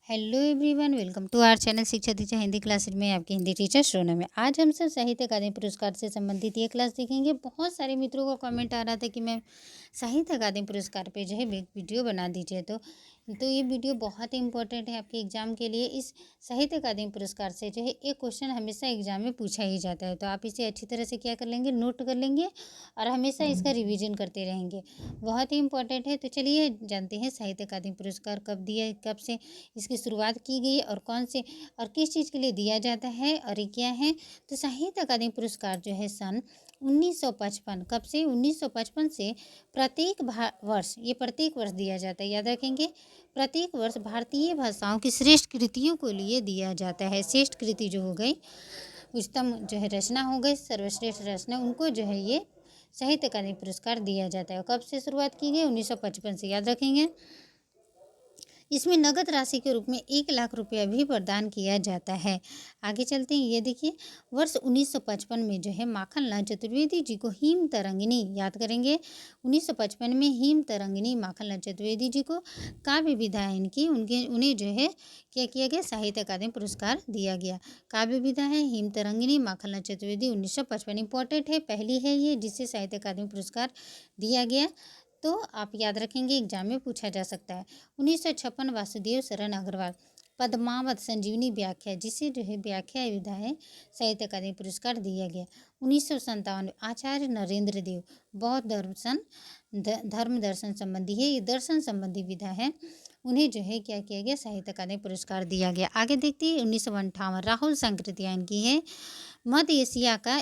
Hello everyone, welcome to our channel Shiksha Diksha Hindi classes में आपकी Hindi teacher Sonam है। आज हम सब साहित्य अकादमी पुरस्कार से संबंधित ये क्लास देखेंगे। बहुत सारे मित्रों का कमेंट आ रहा था कि मैम साहित्य अकादमी पुरस्कार पे जो है एक वीडियो बना दीजिए। तो ये वीडियो बहुत ही इंपॉर्टेंट है आपके एग्जाम के लिए। इस साहित्य अकादमी पुरस्कार से जो है एक क्वेश्चन हमेशा एग्जाम में पूछा ही जाता है, तो आप इसे अच्छी तरह से क्या कर लेंगे, नोट कर लेंगे और हमेशा इसका रिविजन करते रहेंगे। बहुत ही इंपॉर्टेंट है। तो चलिए जानते हैं साहित्य अकादमी पुरस्कार कब दिया, कब से इसकी शुरुआत की गई और कौन से और किस चीज़ के लिए दिया जाता है और ये क्या है। तो साहित्य अकादमी पुरस्कार जो है सन 1955 कब से 1955 से प्रत्येक वर्ष, ये प्रत्येक वर्ष दिया जाता है, याद रखेंगे। प्रत्येक वर्ष भारतीय भाषाओं की श्रेष्ठ कृतियों को लिए दिया जाता है। श्रेष्ठ कृति जो हो गई, उच्चतम जो है रचना हो गई, सर्वश्रेष्ठ रचना, उनको जो है ये साहित्य अकादमी पुरस्कार दिया जाता है। कब से शुरुआत की गई, 1955 से, याद रखेंगे। इसमें नगद राशि के रूप में 1 लाख रुपया भी प्रदान किया जाता है। आगे चलते हैं, ये देखिए वर्ष 1955 में जो है माखनलाल चतुर्वेदी जी को हिम तरंगिनी, याद करेंगे, 1955 में हिम तरंगिनी माखनलाल चतुर्वेदी जी को काव्य विधा है इनकी, उन्हें जो है क्या किया गया, साहित्य अकादमी पुरस्कार दिया गया। काव्य विधा है हिम तरंगिनी माखनलाल चतुर्वेदी, 1955 इंपॉर्टेंट है, पहली है ये जिससे साहित्य अकादमी पुरस्कार दिया गया। तो आप याद रखेंगे, एग्जाम में पूछा जा सकता है। 1956 वासुदेव शरण अग्रवाल पद्मावत संजीवनी व्याख्या, जिसे जो है व्याख्या विधा है, साहित्य अकादमी पुरस्कार दिया गया। 1957 आचार्य नरेंद्र देव बौद्ध धर्म दर्शन संबंधी है, ये दर्शन संबंधी विधा है, उन्हें जो है क्या किया गया, साहित्य अकादमी पुरस्कार दिया गया। आगे देखते हैं 1958 राहुल संकृतियाँ इनकी है, मध्य एशिया का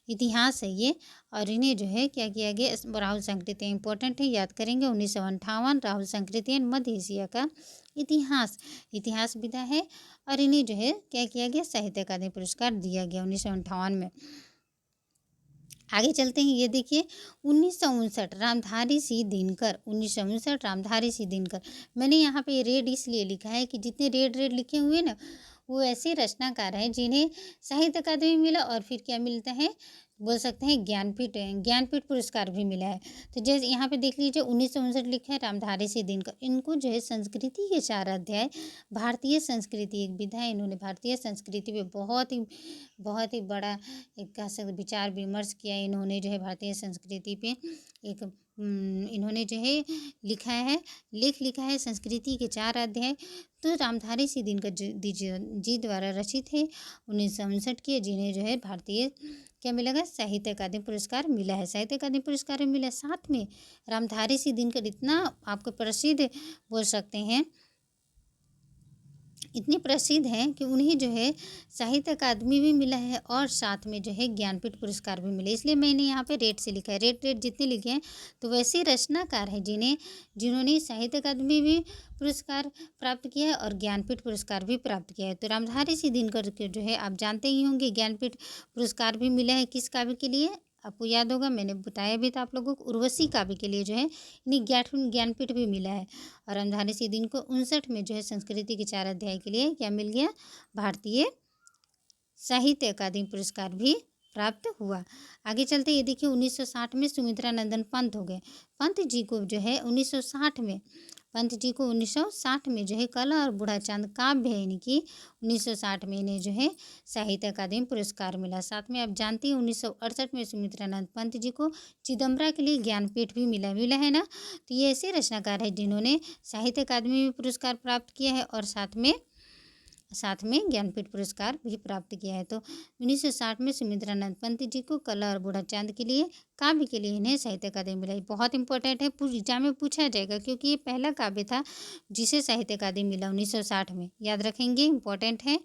इतिहास है ये, और इन्हें जो है क्या किया गया, राहुल संकृतियाँ इंपॉर्टेंट है, याद करेंगे। 1958 राहुल संकृतियाँ मध्य एशिया का इतिहास विधा है, और इन्हें जो है क्या किया गया, साहित्य अकादमी पुरस्कार दिया गया 1958 में। आगे चलते हैं, ये देखिए 1959 रामधारी सिंह दिनकर, 1959 रामधारी सिंह दिनकर। मैंने यहाँ पे रेड इसलिए लिखा है कि जितने रेड लिखे हुए ना, वो ऐसे रचनाकार हैं जिन्हें साहित्य अकादमी मिला और फिर क्या मिलता है, बोल सकते हैं ज्ञानपीठ पुरस्कार भी मिला है। तो जैसे यहाँ पे देख लीजिए 1959 लिखा है रामधारी सिंह दिनकर, इनको जो है संस्कृति के 4 अध्याय, भारतीय संस्कृति एक विधा है, इन्होंने भारतीय संस्कृति पे बहुत ही बड़ा एक कह सकते विचार विमर्श किया इन्होंने, जो है भारतीय संस्कृति पे एक इन्होंने जो है लेख लिखा है, संस्कृति के 4 अध्याय। तो रामधारी सिंह दिनकर जी द्वारा रचित है, 1959 के, जिन्हें जो है भारतीय क्या मिलेगा, साहित्य अकादमी पुरस्कार मिला है, साहित्य अकादमी पुरस्कार मिला। साथ में रामधारी सिंह दिनकर इतना आपको प्रसिद्ध बोल सकते हैं, इतने प्रसिद्ध हैं कि उन्हें जो है साहित्य अकादमी भी मिला है और साथ में जो है ज्ञानपीठ पुरस्कार भी मिले, इसलिए मैंने यहाँ पे रेट से लिखा है। रेट जितने लिखे हैं, तो वैसे रचनाकार हैं जिन्होंने साहित्य अकादमी भी पुरस्कार प्राप्त किया है और ज्ञानपीठ पुरस्कार भी प्राप्त किया है। तो रामधारी सिंह दिनकर के जो है आप जानते ही होंगे, ज्ञानपीठ पुरस्कार भी मिला है किस काव्य के लिए, आपको याद होगा, मैंने बताया भी था आप लोगों को, उर्वशी काव्य के लिए जो है इन्हें ज्ञानपीठ भी मिला है। और रामधारी सिंह दिनकर को 59 में जो है संस्कृति के 4 अध्याय के लिए क्या मिल गया, भारतीय साहित्य अकादमी पुरस्कार भी प्राप्त हुआ। आगे चलते ये देखिए 1960 में सुमित्रा नंदन पंत हो गए। पंत जी को जो है 1960 में जो है कला और बूढ़ा चांद काव्य है इनकी, 1960 में इन्हें जो है साहित्य अकादमी पुरस्कार मिला। साथ में आप जानते हैं 1968 में सुमित्रानंद पंत जी को चिदम्बरा के लिए ज्ञानपीठ भी मिला है ना। तो ये ऐसे रचनाकार है जिन्होंने साहित्य अकादमी में पुरस्कार प्राप्त किया है और साथ में ज्ञानपीठ पुरस्कार भी प्राप्त किया है। तो 1960 में सुमित्रानंद पंत जी को कला और बूढ़ा चांद के लिए काव्य के लिए इन्हें साहित्य अकादमी मिला। बहुत इंपॉर्टेंट है, एग्जाम में पूछा जाएगा क्योंकि ये पहला काव्य था जिसे साहित्य अकादमी मिला 1960 में, याद रखेंगे, इंपॉर्टेंट है,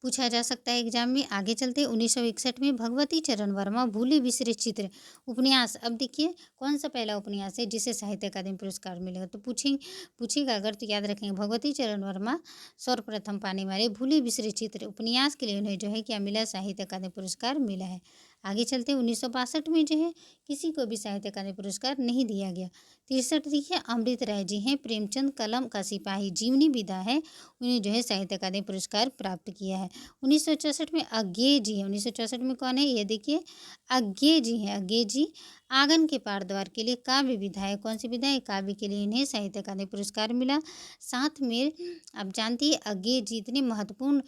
पूछा जा सकता है एग्जाम में। आगे चलते 1961 में भगवती चरण वर्मा भूले बिसरे चित्र उपन्यास। अब देखिए कौन सा पहला उपन्यास है जिसे साहित्य अकादमी पुरस्कार मिलेगा, तो पूछेगा अगर, तो याद रखेंगे भगवती चरण वर्मा सर्वप्रथम पाने वाले भूले बिसरे चित्र उपन्यास के लिए उन्हें जो है क्या मिला, साहित्य अकादमी पुरस्कार मिला है। आगे चलते 1962 में जो है किसी को भी साहित्य अकादमी पुरस्कार नहीं दिया गया। 63 देखिए अमृत राय जी हैं, प्रेमचंद कलम का सिपाही जीवनी विधा है, उन्हें जो है साहित्य अकादमी पुरस्कार प्राप्त किया है। 1964 में अज्ञेय जी हैं, 1964 में कौन है, ये देखिए अज्ञेय जी हैं, अज्ञेय जी आंगन के पार द्वार के लिए काव्य विधा है, कौन सी विधा है, काव्य के लिए इन्हें साहित्य अकादमी पुरस्कार मिला। साथ में आप जानती है आगे जितने महत्वपूर्ण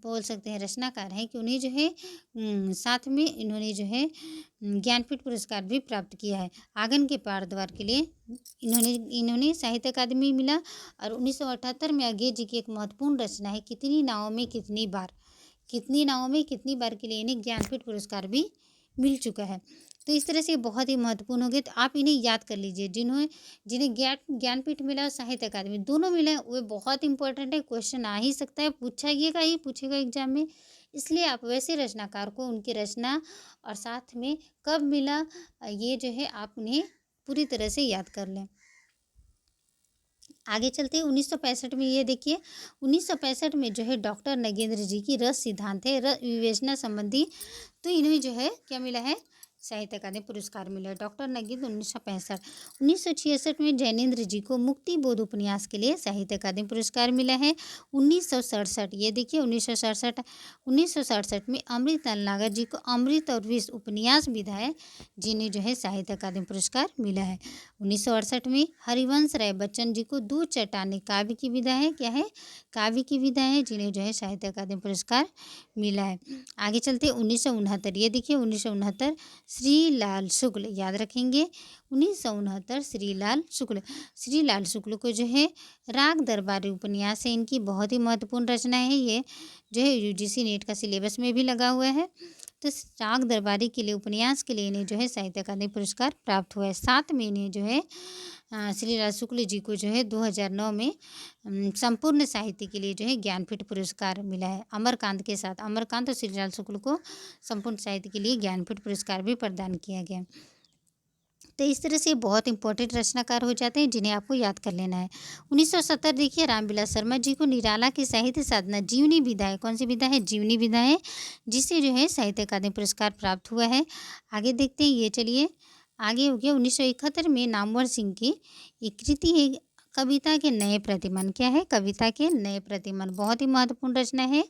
बोल सकते हैं रचनाकार हैं कि उन्हें जो है साथ में इन्होंने जो है ज्ञानपीठ पुरस्कार भी प्राप्त किया है। आंगन के पार द्वार के लिए इन्होंने साहित्य अकादमी मिला। और 1978 में अगे जी की एक महत्वपूर्ण रचना है कितनी नावों में कितनी बार, कितनी नावों में कितनी बार के लिए इन्हें ज्ञानपीठ पुरस्कार भी मिल चुका है। तो इस तरह से बहुत ही महत्वपूर्ण हो गए। तो आप इन्हें याद कर लीजिए, जिन्हें ज्ञानपीठ मिला और साहित्य अकादमी दोनों मिला है, वो बहुत इंपॉर्टेंट है, क्वेश्चन आ ही सकता है, पूछेगा एग्जाम में। इसलिए आप वैसे रचनाकार को उनकी रचना और साथ में कब मिला ये जो है आप उन्हें पूरी तरह से याद कर लें। आगे चलते हैं 1965 में। ये देखिए 1965 में जो है डॉक्टर नगेंद्र जी की रस सिद्धांत है, रस विवेचना संबंधी, तो इन्हें जो है क्या मिला है, साहित्य अकादमी पुरस्कार मिला है। डॉक्टर नगेंद्र 1965। 1966 में जैनेन्द्र जी को मुक्ति बोध उपन्यास के लिए साहित्य अकादमी पुरस्कार मिला है। 1967 ये देखिए 1967 में अमृतलाल नागर जी को अमृत और विष उपन्यास विधा है, जिन्हें जो है साहित्य अकादमी पुरस्कार मिला है। 1968 में हरिवंश राय बच्चन जी को दो चट्टानें काव्य की विधा है, क्या है, काव्य की विधा है, जिन्हें जो है साहित्य अकादमी पुरस्कार मिला है। आगे चलते 1969। ये देखिए 1969 श्रीलाल शुक्ल, याद रखेंगे 1969 श्रीलाल शुक्ल को जो है राग दरबारी उपन्यास है, इनकी बहुत ही महत्वपूर्ण रचना है, ये जो है यूजीसी नेट का सिलेबस में भी लगा हुआ है। तो राग दरबारी के लिए उपन्यास के लिए इन्हें जो है साहित्य अकादमी पुरस्कार प्राप्त हुआ है। साथ में इन्हें जो है श्रीलाल शुक्ल जी को जो है 2009 में संपूर्ण साहित्य के लिए जो है ज्ञानपीठ पुरस्कार मिला है। अमरकांत और श्रीलाल शुक्ल को संपूर्ण साहित्य के लिए ज्ञानपीठ पुरस्कार भी प्रदान किया गया। तो इस तरह से बहुत इंपॉर्टेंट रचनाकार हो जाते हैं, जिन्हें आपको याद कर लेना है। 1970 देखिए रामविलास शर्मा जी को निराला की साहित्य साधना जीवनी विधा है, कौन सी विधा है, जीवनी विधा है, जिससे जो है साहित्य अकादमी पुरस्कार प्राप्त हुआ है। आगे देखते हैं, ये चलिए आगे हो गया 1971 में नामवर सिंह की एक कृति है कविता के नए प्रतिमान, क्या है, कविता के नए प्रतिमान, बहुत ही महत्वपूर्ण रचना है।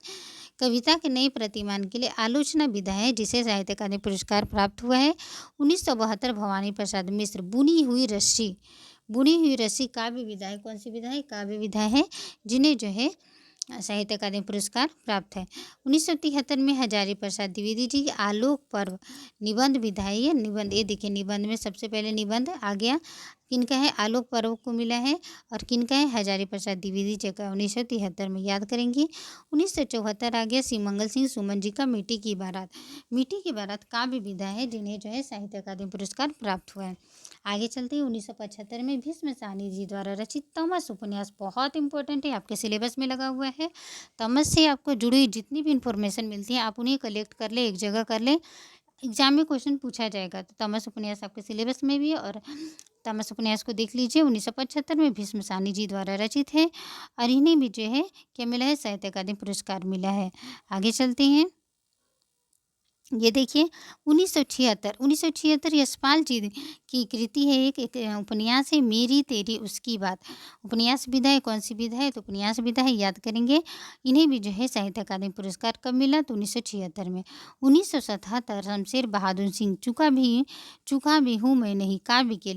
कविता के नए प्रतिमान के लिए आलोचना विधा है, जिसे साहित्य अकादमी पुरस्कार प्राप्त हुआ है। 1972 भवानी प्रसाद मिश्र बुनी हुई रस्सी काव्य विधा है, कौन सी विधा है, काव्य विधा है, जिन्हें जो है साहित्य अकादमी पुरस्कार प्राप्त है। 1973 में हजारी प्रसाद द्विवेदी जी की आलोक पर्व निबंध विधा है, ये देखिए निबंध में सबसे पहले निबंध आ गया, किनका है, आलोक पर्व को मिला है, और किनका है, हजारी प्रसाद द्विवेदी जी का, 1973 में याद करेंगे। 1974 आ गया सिमंगल सिंह सुमन जी का मिट्टी की बारात काव्य विधा है, जिन्हें जो है साहित्य अकादमी पुरस्कार प्राप्त हुआ है। आगे चलते हैं 1975 में भीष्म साहनी जी द्वारा रचित तमस उपन्यास, बहुत इंपॉर्टेंट है, आपके सिलेबस में लगा हुआ है। तमस से आपको जुड़ी हुई जितनी भी इंफॉर्मेशन मिलती है आप उन्हें कलेक्ट कर ले, एक जगह कर ले, एग्जाम में क्वेश्चन पूछा जाएगा। तो तमस उपन्यास आपके सिलेबस में भी है, और तमस उपन्यास को देख लीजिए। 1975 में भीष्म साहनी जी द्वारा रचित है, और इन्हें भी जो है क्या मिला है, साहित्य अकादमी पुरस्कार मिला है। आगे चलते हैं, ये देखिए 1976 यशपाल जी की कृति है, एक उपन्यास है मेरी तेरी उसकी बात, उपन्यास विधा है, कौन सी विधा है, तो उपन्यास विधा है, याद करेंगे। इन्हें भी जो है साहित्य अकादमी पुरस्कार कब मिला, तो 1976 में। 1977 शमशेर बहादुर सिंह चुका भी हूँ मैं नहीं काव्य के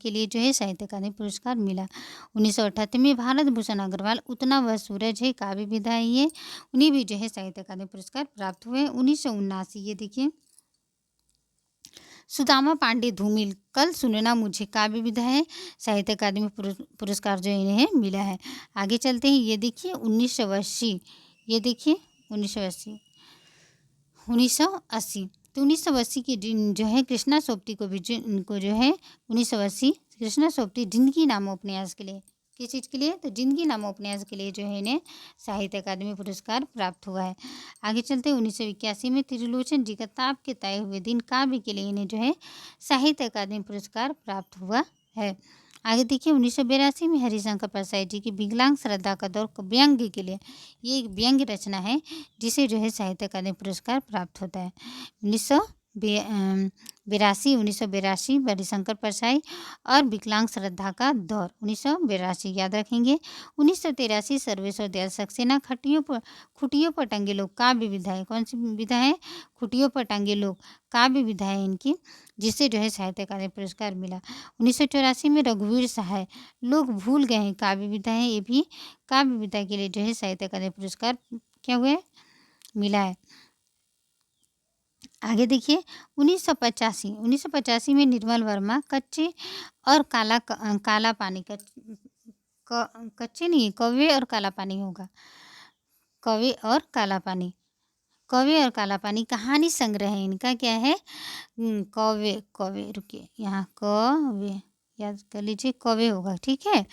लिए जो है साहित्य अकादमी पुरस्कार मिला। 1978 में भारत भूषण अग्रवाल उतना वह सूरज है काव्य विधा है, ये उन्हें भी जो है साहित्य अकादमी पुरस्कार प्राप्त हुए। 1979 ये देखिए सुदामा पांडे धूमिल कल सुनना मुझे काव्य विधा है, साहित्य अकादमी पुरस्कार जो इन्हें मिला है। आगे चलते हैं, ये देखिए 1980 ये देखिए 1980 तो 1980 की जो है कृष्णा सोपती को जो है 1980 कृष्णा सोपती जिंदगी नामक उपन्यास के लिए, किस चीज़ के लिए, तो जिंदगी नामक उपन्यास के लिए जो है इन्हें साहित्य अकादमी पुरस्कार प्राप्त हुआ है। आगे चलते हैं 1981 में त्रिलोचन जी का ताप के ताए हुए दिन काव्य के लिए इन्हें जो है साहित्य अकादमी पुरस्कार प्राप्त हुआ है। आगे देखिए 1982 में हरिशंकर प्रसाद जी की विकलांग श्रद्धा का दौर व्यंग्य के लिए, ये एक व्यंग्य रचना है, जिसे जो है साहित्य अकादमी पुरस्कार प्राप्त होता है। बिरासी 1982 बड़ीशंकर परसाई और विकलांग श्रद्धा का दौर 1982 याद रखेंगे। 1983 सर्वेश्वर दयाल सक्सेना खुटियों पर टंगे लोग काव्य विधा है। कौन सी विधा है? खुटियों पर टंगे लोग काव्य विधा है इनकी, जिससे जो है साहित्य अकादमी पुरस्कार मिला। 1984 में रघुवीर सहाय लोग भूल गए हैं काव्य विधा है, ये भी काव्य विधा के लिए जो है साहित्य अकादमी पुरस्कार क्या हुआ है? मिला है। आगे देखिए 1985 में निर्मल वर्मा कच्चे और काला पानी कच्चे नहीं, कौवे और काला पानी होगा। कौवे और काला पानी, कौवे और काला पानी कहानी संग्रह है इनका। क्या है? कौवे कौवे, रुकिए यहाँ कौवे याद कर लीजिए, कौवे होगा, ठीक है,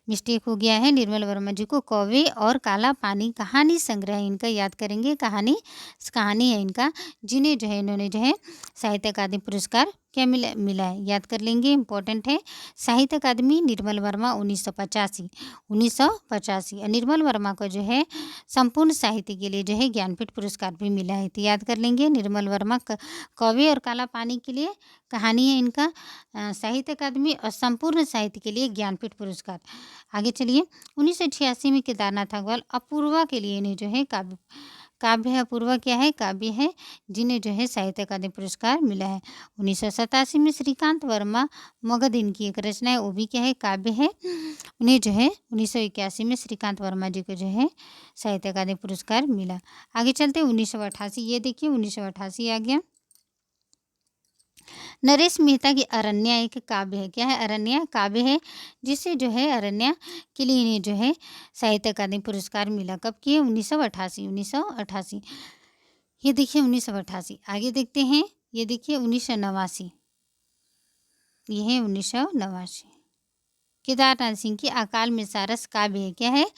मिस्टेक हो गया है। निर्मल वर्मा जी को कौवे और काला पानी कहानी संग्रह इनका याद करेंगे। कहानी है इनका, जिन्हें जो है इन्होंने जो है साहित्य अकादमी पुरस्कार क्या मिला है, याद कर लेंगे, इम्पोर्टेंट है। साहित्य अकादमी निर्मल वर्मा 1985 और निर्मल वर्मा को जो है संपूर्ण साहित्य के लिए जो है ज्ञानपीठ पुरस्कार भी मिला है, तो याद कर लेंगे। निर्मल वर्मा कौवे और काला पानी के लिए कहानी है इनका साहित्य अकादमी, और संपूर्ण साहित्य के लिए ज्ञानपीठ पुरस्कार। आगे चलिए 1986 में केदारनाथ अग्रवाल अपूर्वा के लिए इन्हें जो है काव्य है। अपूर्वा क्या है? काव्य है, जिन्हें जो है साहित्य अकादमी पुरस्कार मिला है। 1987 में श्रीकांत वर्मा मगध इनकी एक रचना है, वो भी क्या है? काव्य है। उन्हें जो है 1981 में श्रीकांत वर्मा जी को जो है साहित्य अकादमी पुरस्कार मिला। आगे चलते 1988, ये देखिए 1988 आ गया। नरेश मेहता की अरण्या एक काव्य है। क्या है? अरण्या काव्य है, जिससे जो है अरण्या के लिए इन्हें जो है साहित्य अकादमी पुरस्कार मिला। कब की? 1988। ये देखिए 1988। आगे देखते हैं, ये देखिए 1989, ये है 1989। केदारनाथ सिंह की अकाल में सारस काव्य है। क्या है?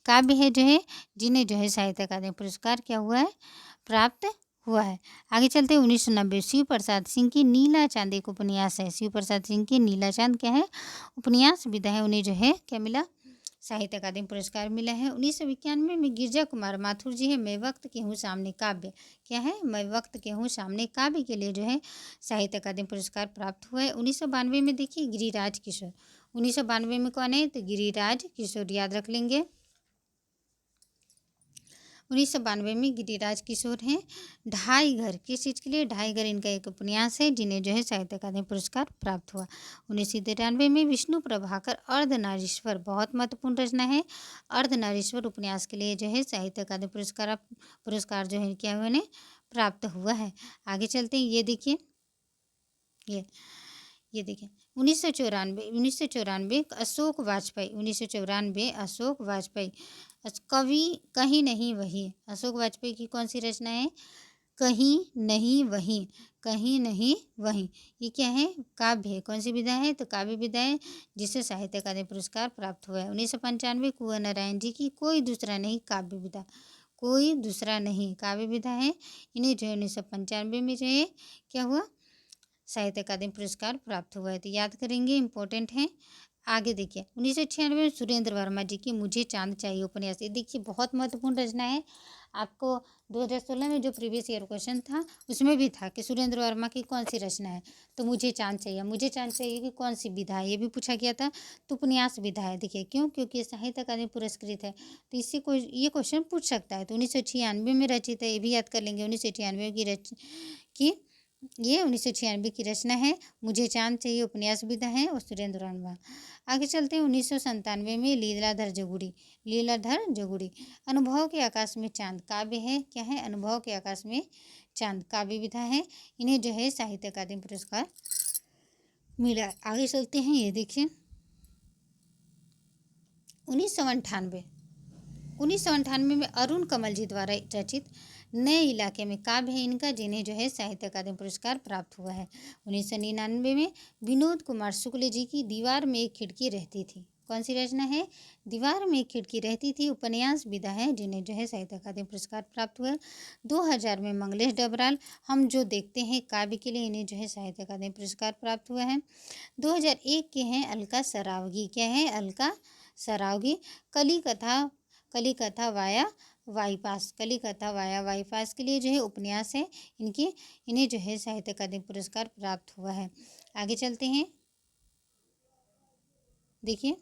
काव्य है जो है, जिन्हें जो है साहित्य अकादमी पुरस्कार क्या हुआ है? प्राप्त हुआ है। आगे चलते 1990 शिव प्रसाद सिंह की नीला चांद एक उपन्यास है। शिव प्रसाद सिंह की नीला चांद क्या है? उपन्यास विधा है, उन्हें जो है क्या मिला? साहित्य अकादमी पुरस्कार मिला है। 1991 में गिरिजा कुमार माथुर जी है मैं वक्त के हूँ सामने काव्य। क्या है? मैं वक्त के हूँ सामने काव्य के लिए जो है साहित्य अकादमी पुरस्कार प्राप्त हुआ है। 1992 में देखिए गिरिराज किशोर। 1992 में कौन है? तो गिरिराज किशोर, याद रख लेंगे। 1992 में गिरिराज किशोर हैं। ढाई घर किस चीज़ के लिए? ढाई घर इनका एक उपन्यास है, जिन्हें जो है साहित्य अकादमी पुरस्कार प्राप्त हुआ। 1993 में विष्णु प्रभाकर अर्धनारीश्वर, बहुत महत्वपूर्ण रचना है। अर्धनारीश्वर उपन्यास के लिए जो है साहित्य अकादमी पुरस्कार जो है क्या हुआ इन्हें प्राप्त हुआ है। आगे चलते हैं, ये देखिए ये देखिए 1994 अशोक वाजपेयी। 1994 अशोक वाजपेयी कवि कहीं नहीं वही। अशोक वाजपेयी की कौन सी रचना है? कहीं नहीं वही, कहीं नहीं वही। ये क्या है? काव्य है। कौन सी विधा है? तो काव्य विधा है, जिसे साहित्य अकादमी पुरस्कार प्राप्त हुआ है। 1995 कुंवर नारायण जी की कोई दूसरा नहीं काव्य विधा, कोई दूसरा नहीं काव्य विधा है। इन्हें जो है 1995 में जो है क्या हुआ? साहित्य अकादमी पुरस्कार प्राप्त हुआ है, तो याद करेंगे, इम्पोर्टेंट है। आगे देखिए 1996 में सुरेंद्र वर्मा जी की मुझे चांद चाहिए उपन्यास। ये देखिए बहुत महत्वपूर्ण रचना है। आपको 2016 में जो प्रीवियस ईयर क्वेश्चन था उसमें भी था कि सुरेंद्र वर्मा की कौन सी रचना है, तो मुझे चांद चाहिए। मुझे चांद चाहिए कि कौन सी विधा है, ये भी पूछा गया था। तो उपन्यास विधा है। देखिए क्यों? क्योंकि साहित्य अकादमी पुरस्कृत है, तो इससे कोई ये क्वेश्चन पूछ सकता है। तो 1996 में रचित है, ये भी याद कर लेंगे। 1996 की ये 1996 की रचना है। मुझे चांद चाहिए उपन्यास विधा है और सुरेंद्र वर्मा। आगे चलते हैं 1997 में लीलाधर जगुड़ी अनुभव के आकाश में चांद काव्य है। क्या है? अनुभव के आकाश में चांद काव्य विधा है। इन्हें जो है साहित्य अकादमी पुरस्कार मिला। आगे चलते हैं, ये देखिए 1998 में अरुण कमल जी द्वारा रचित नए इलाके में काव्य है इनका, जिन्हें जो है साहित्य अकादमी पुरस्कार प्राप्त हुआ है। 1999 में विनोद कुमार शुक्ल जी की दीवार में एक खिड़की रहती थी। कौन सी रचना है? दीवार में एक खिड़की रहती थी उपन्यास विधा है, जिन्हें जो है साहित्य अकादमी पुरस्कार प्राप्त हुआ है। 2000 में मंगलेश डबराल हम जो देखते हैं काव्य के लिए, इन्हें जो है साहित्य अकादमी पुरस्कार प्राप्त हुआ है। 2001 के हैं अलका सरावगी। क्या है? अलका सरावगी कली कथा via bypass, Kolkata via bypass के लिए जो है उपन्यास है इन्हें जो है साहित्य अकादमी पुरस्कार प्राप्त हुआ है। आगे चलते हैं, देखिए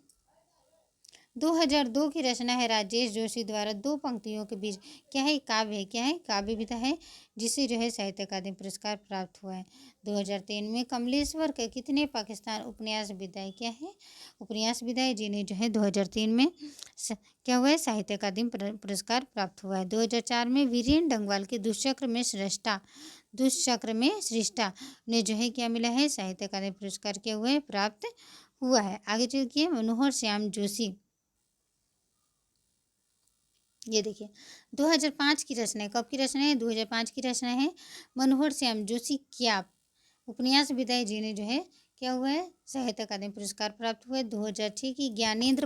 2002 की रचना है राजेश जोशी द्वारा दो पंक्तियों के बीच, क्या है, काव्य है, क्या है, काव्य विधा है, जिसे जो है साहित्य अकादमी पुरस्कार प्राप्त हुआ है। 2003 में कमलेश्वर के कितने पाकिस्तान उपन्यास विधाएं, क्या है, उपन्यास विधाएं, जिन्हें जो है 2003 में क्या हुआ है, साहित्य अकादमी पुरस्कार प्राप्त हुआ है। 2004 में वीरेन डंगवाल के दुष्चक्र में सृष्टा ने जो है क्या मिला है, साहित्य अकादमी पुरस्कार क्या हुआ है, प्राप्त हुआ है। आगे चलिए मनोहर श्याम जोशी, ये देखिए 2005 की रचना है, कब की रचना है, 2005 की रचना है। मनोहर श्याम जोशी क्याप उपन्यास विधाएं, जिन्हें जो है क्या हुआ है, साहित्य अकादमी पुरस्कार प्राप्त हुआ है। 2006 की ज्ञानेंद्र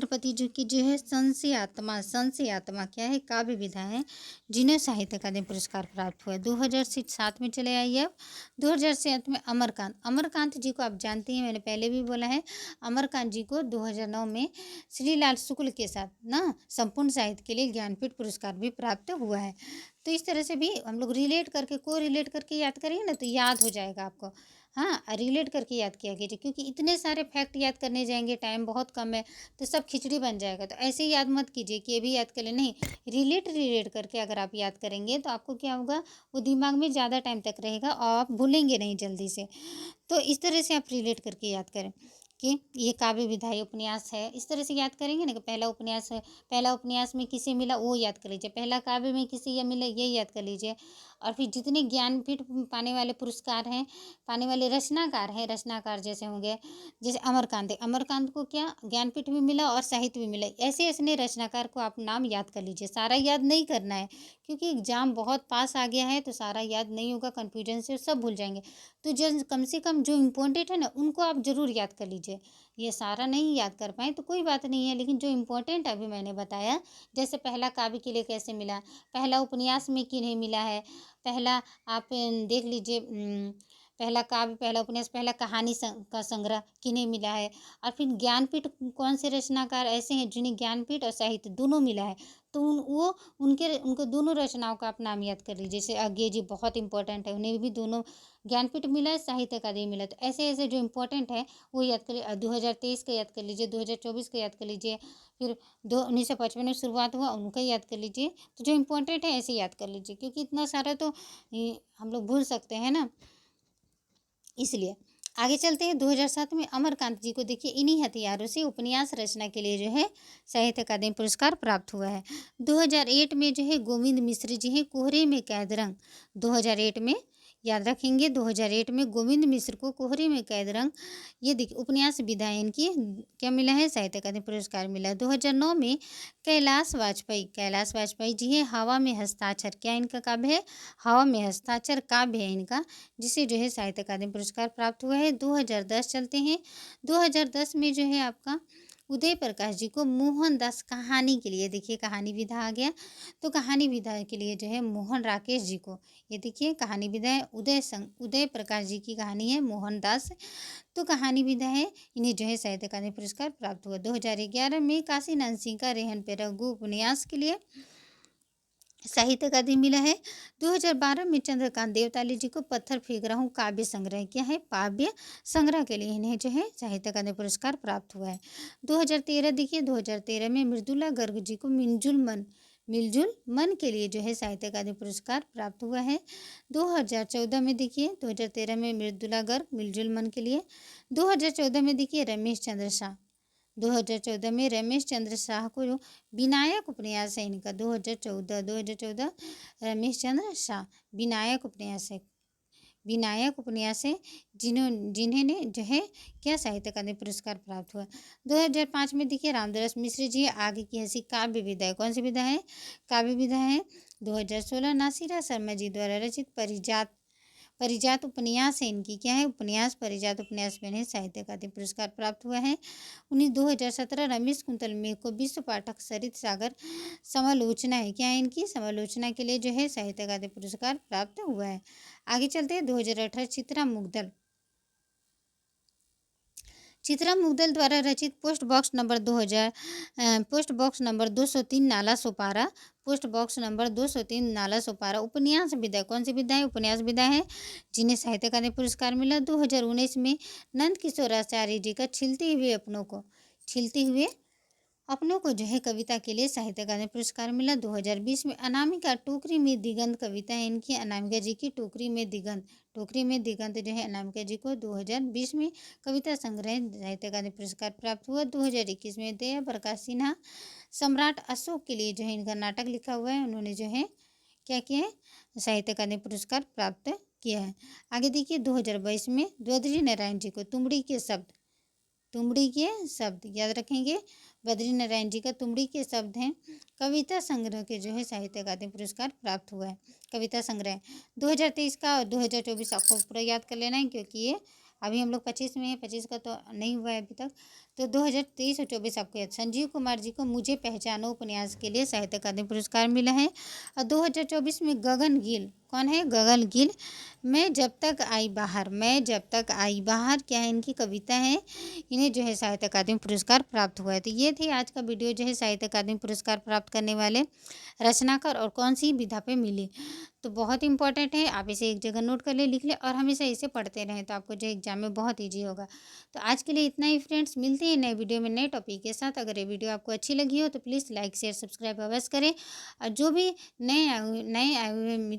पति जो कि जो है संशय आत्मा क्या है, काव्य विधा है, जिन्हें साहित्य अकादमी पुरस्कार प्राप्त हुआ है। 2007 में चले आइए अब 2007 में अमरकांत जी को आप जानते हैं, मैंने पहले भी बोला है। अमरकांत जी को 2009 में श्रीलाल शुक्ल के साथ ना संपूर्ण साहित्य के लिए ज्ञानपीठ पुरस्कार भी प्राप्त हुआ है। तो इस तरह से भी हम लोग को रिलेट करके याद करेंगे ना, तो याद हो जाएगा आपको। हाँ, रिलेट करके याद किया कीजिए, क्योंकि इतने सारे फैक्ट याद करने जाएंगे, टाइम बहुत कम है, तो सब खिचड़ी बन जाएगा। तो ऐसे ही याद मत कीजिए कि ये भी याद कर ले, नहीं, रिलेट करके अगर आप याद करेंगे तो आपको क्या होगा, वो दिमाग में ज़्यादा टाइम तक रहेगा और आप भूलेंगे नहीं जल्दी से। तो इस तरह से आप रिलेट करके याद करें कि ये काव्य विधायी उपन्यास है, इस तरह से याद करेंगे ना कि पहला उपन्यास है, पहला उपन्यास में किसे मिला वो याद कर लीजिए, पहला काव्य में किसे ये मिला ये याद कर लीजिए। और फिर जितने ज्ञानपीठ पाने वाले पुरस्कार हैं, पाने वाले रचनाकार जैसे होंगे, जैसे अमरकांत को क्या ज्ञानपीठ भी मिला और साहित्य भी मिला, ऐसे ऐसे रचनाकार को आप नाम याद कर लीजिए। सारा याद नहीं करना है, क्योंकि एग्जाम बहुत पास आ गया है, तो सारा याद नहीं होगा, कन्फ्यूजन से सब भूल जाएंगे। तो जो कम से कम जो इम्पोर्टेंट है ना, उनको आप ज़रूर याद कर लीजिए। ये सारा नहीं याद कर पाए तो कोई बात नहीं है, लेकिन जो इम्पोर्टेंट अभी मैंने बताया, जैसे पहला काव्य के लिए कैसे मिला, पहला उपन्यास में किन्हें मिला है, पहला आप देख लीजिए, पहला काव्य, पहला उपन्यास, पहला कहानी का संग्रह किन्हें मिला है, और फिर ज्ञानपीठ कौन से रचनाकार ऐसे हैं जिन्हें ज्ञानपीठ और साहित्य दोनों मिला है, तो उनको दोनों रचनाओं का आप नाम याद कर लीजिए। जैसे आगे जी बहुत इंपॉर्टेंट है, उन्हें भी दोनों ज्ञानपीठ मिला है, साहित्य अकादमी मिला, तो ऐसे ऐसे जो इंपॉर्टेंट है वो याद कर लीजिए। 2023 का याद कर लीजिए, 2024 का याद कर लीजिए, फिर 1955 में शुरुआत हुआ उनका याद कर लीजिए। तो जो इंपॉर्टेंट है ऐसे याद कर लीजिए, क्योंकि इतना सारा तो हम लोग भूल सकते हैं ना, इसलिए। आगे चलते हैं 2007 में अमरकांत जी को देखिए, इन्हीं हथियारों से उपन्यास रचना के लिए जो है साहित्य अकादमी पुरस्कार प्राप्त हुआ है। 2008 में जो है गोविंद मिश्र जी हैं, कोहरे में कैद रंग, 2008 में याद रखेंगे, 2008 में गोविंद मिश्र को कोहरे में कैद रंग, ये देखिए उपन्यास विधायन की क्या मिला है, साहित्य अकादमी पुरस्कार मिला है। 2009 में कैलाश वाजपेयी जी हैं, हवा में हस्ताक्षर, क्या इनका काव्य है, हवा में हस्ताक्षर काव्य है इनका, जिसे जो है साहित्य अकादमी पुरस्कार प्राप्त हुआ है। 2010 चलते हैं, 2010 में जो है आपका उदय प्रकाश जी को मोहनदास कहानी के लिए, देखिए कहानी विधा आ गया, तो कहानी विधा के लिए जो है मोहन राकेश जी को, ये देखिए कहानी विधा है, उदय प्रकाश जी की कहानी है मोहनदास, तो कहानी विधा है, इन्हें जो है साहित्य अकादमी पुरस्कार प्राप्त हुआ। 2011 में काशीनाथ सिंह का रेहन पे रघु उपन्यास के लिए साहित्य अकादमी मिला है। 2012 में चंद्रकांत देवताली जी को पत्थर फेंक रहा हूँ काव्य संग्रह, क्या है, काव्य संग्रह के लिए इन्हें जो है साहित्य अकादमी पुरस्कार प्राप्त हुआ है। 2013 देखिए, 2013 में मृदुला गर्ग जी को मिलजुल मन के लिए जो है साहित्य अकादमी पुरस्कार प्राप्त हुआ है। 2014 में देखिए, 2013 में मृदुला गर्ग मिलजुल मन के लिए। 2014 में देखिए रमेश चंद्र शाह, 2014 में रमेश चंद्र शाह को जो विनायक उपन्यास है इनका, 2014 रमेश चंद्र शाह विनायक उपन्यास है, जिन्हें ने जो है क्या साहित्य अकादमी पुरस्कार प्राप्त हुआ। 2005 में देखिए रामदास मिश्र जी आगे की हंसी काव्य विधा है, कौन सी विधा है, काव्य विधा है। 2016 नासिरा शर्मा जी द्वारा रचित परिजात उपन्यास है इनकी, क्या है, उपन्यास परिजात उपन्यास में इन्हें साहित्य अकादमी पुरस्कार प्राप्त हुआ है। 2017 रमेश कुंतल में को विश्व पाठक सरित सागर समालोचना है, क्या है, इनकी समालोचना के लिए जो है साहित्य अकादमी पुरस्कार प्राप्त हुआ है। आगे चलते हैं 2018 चित्रा मुग्दल द्वारा रचित post box number 203 Nala Sopara, post box number 203 Nala Sopara उपन्यास विधा, कौन सी विधा है? उपन्यास विधा है, जिन्हें साहित्य अकादमी पुरस्कार मिला 2019 में नंद किशोर आचार्य जी का खिलते हुए अपनों को जो है कविता के लिए साहित्य अकादमी पुरस्कार मिला। 2020 में अनामिका टोकरी में दिगंत कविता है इनकी, अनामिका जी की टोकरी में दिगंत जो है अनामिका जी को 2020 में कविता संग्रह साहित्य अकादमी पुरस्कार प्राप्त हुआ। 2021 में दया प्रकाश सिन्हा सम्राट अशोक के लिए जो है इनका नाटक लिखा हुआ है, उन्होंने जो है क्या किया है? साहित्य अकादमी पुरस्कार प्राप्त किया है। आगे देखिए 2022 में बद्री नारायण जी को तुमड़ी के शब्द याद रखेंगे, बद्री नारायण जी का तुमड़ी के शब्द हैं, कविता संग्रह के जो है साहित्य अकादमी पुरस्कार प्राप्त हुआ है। कविता संग्रह 2023 का और 2024 आपको पूरा याद कर लेना है, क्योंकि ये अभी हम लोग 25 में है, 25 का तो नहीं हुआ है अभी तक, तो 2023 और 24 आपको याद। संजीव कुमार जी को मुझे पहचानो उपन्यास के लिए साहित्य अकादमी पुरस्कार मिला है। और 2024 में गगन गिल, कौन है? गगन गिल, मैं जब तक आई बाहर क्या है? इनकी कविता है, इन्हें जो है साहित्य अकादमी पुरस्कार प्राप्त हुआ है। तो ये थे आज का वीडियो जो है साहित्य अकादमी पुरस्कार प्राप्त करने वाले रचनाकार और कौन सी विधा पे मिली। तो बहुत इंपॉर्टेंट है, आप इसे एक जगह नोट कर ले, लिख ले और हमेशा इसे पढ़ते रहें, तो आपको जो एग्जाम में बहुत ईजी होगा। तो आज के लिए इतना ही फ्रेंड्स, मिलते हैं नए वीडियो में नए टॉपिक के साथ। अगर ये वीडियो आपको अच्छी लगी हो तो प्लीज़ लाइक शेयर सब्सक्राइब अवश्य करें, और जो भी नए आए हुए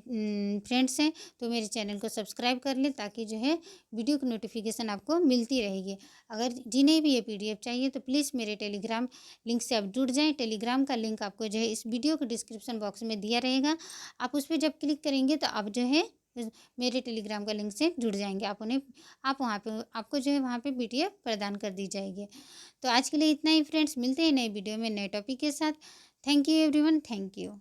फ्रेंड्स हैं तो मेरे चैनल को सब्सक्राइब कर लें, ताकि जो है वीडियो की नोटिफिकेशन आपको मिलती रहेगी। अगर जिन्हें भी ये PDF चाहिए तो प्लीज़ मेरे टेलीग्राम लिंक से आप जुड़ जाएं। टेलीग्राम का लिंक आपको जो है इस वीडियो के डिस्क्रिप्शन बॉक्स में दिया रहेगा, आप उस पर जब क्लिक करेंगे तो आप जो है मेरे टेलीग्राम का लिंक से जुड़ जाएंगे। आप वहाँ पे आपको जो है वहाँ पे PDF प्रदान कर दी जाएगी। तो आज के लिए इतना ही फ्रेंड्स, मिलते हैं नए वीडियो में नए टॉपिक के साथ। Thank you everyone, thank you.